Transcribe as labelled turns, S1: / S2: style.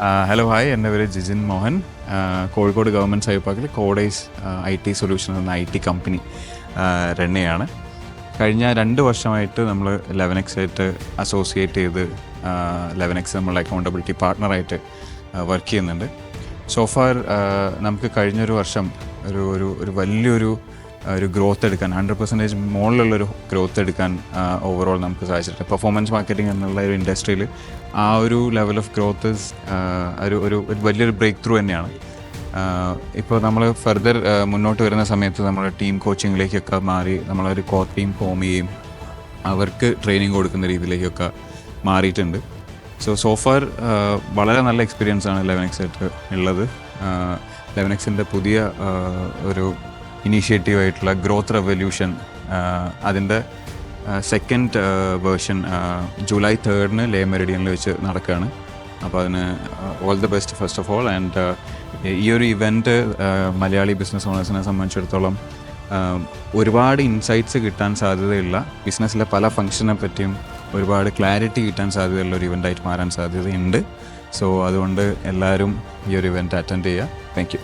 S1: Hello hi, എൻ്റെ പേര് Jijin Mohan. Kozhikode government cyber പാർക്കിൽ കോഡേസ് IT സൊല്യൂഷൻ എന്ന IT കമ്പനി റൺ ചെയ്യാണ്. കഴിഞ്ഞ 2 വർഷമായിട്ട് നമ്മൾ 11X ആയിട്ട് അസോസിയേറ്റ് ചെയ്ത് 11X നമ്മളുടെ അക്കൗണ്ടബിലിറ്റി പാർട്ട്ണറായിട്ട് വർക്ക് ചെയ്യുന്നുണ്ട്. സോഫാർ നമുക്ക് കഴിഞ്ഞൊരു വർഷം ഒരു വലിയൊരു ഗ്രോത്ത് എടുക്കാൻ 100% മുകളിലുള്ളൊരു ഗ്രോത്ത് എടുക്കാൻ ഓവറോൾ നമുക്ക് സാധിച്ചിട്ടുണ്ട്. പെർഫോമൻസ് മാർക്കറ്റിംഗ് എന്നുള്ള ഒരു ഇൻഡസ്ട്രിയിൽ ആ ഒരു ലെവൽ ഓഫ് ഗ്രോത്ത് ഒരു വലിയൊരു ബ്രേക്ക് ത്രൂ തന്നെയാണ്. ഇപ്പോൾ നമ്മൾ ഫർദർ മുന്നോട്ട് വരുന്ന സമയത്ത് നമ്മൾ ടീം കോച്ചിങ്ങിലേക്കൊക്കെ മാറി നമ്മളൊരു കോർ ടീം ഫോം ചെയ്യുകയും അവർക്ക് ട്രെയിനിങ് കൊടുക്കുന്ന രീതിയിലേക്കൊക്കെ മാറിയിട്ടുണ്ട്. സോഫാർ വളരെ നല്ല എക്സ്പീരിയൻസ് ആണ് 11X ആയിട്ട് ഉള്ളത്. 11Xൻ്റെ പുതിയ ഒരു ഇനീഷ്യേറ്റീവായിട്ടുള്ള ഗ്രോത്ത് റെവല്യൂഷൻ, അതിൻ്റെ സെക്കൻഡ് വേർഷൻ ജൂലൈ 3 ലേ മെറിഡിയനിൽ വെച്ച് നടക്കുകയാണ്. അപ്പോൾ അതിന് all the best first of all. And ഈ ഒരു ഇവൻറ്റ് മലയാളി ബിസിനസ് ഓണേഴ്സിനെ സംബന്ധിച്ചിടത്തോളം ഒരുപാട് ഇൻസൈറ്റ്സ് കിട്ടാൻ സാധ്യതയുള്ള, ബിസിനസ്സിലെ പല ഫംഗ്ഷനെ പറ്റിയും ഒരുപാട് ക്ലാരിറ്റി കിട്ടാൻ സാധ്യതയുള്ള ഒരു ഇവൻ്റായിട്ട് മാറാൻ സാധ്യതയുണ്ട്. അതുകൊണ്ട് എല്ലാവരും ഈ ഒരു ഇവൻറ്റ് അറ്റൻഡ് ചെയ്യുക. Thank you.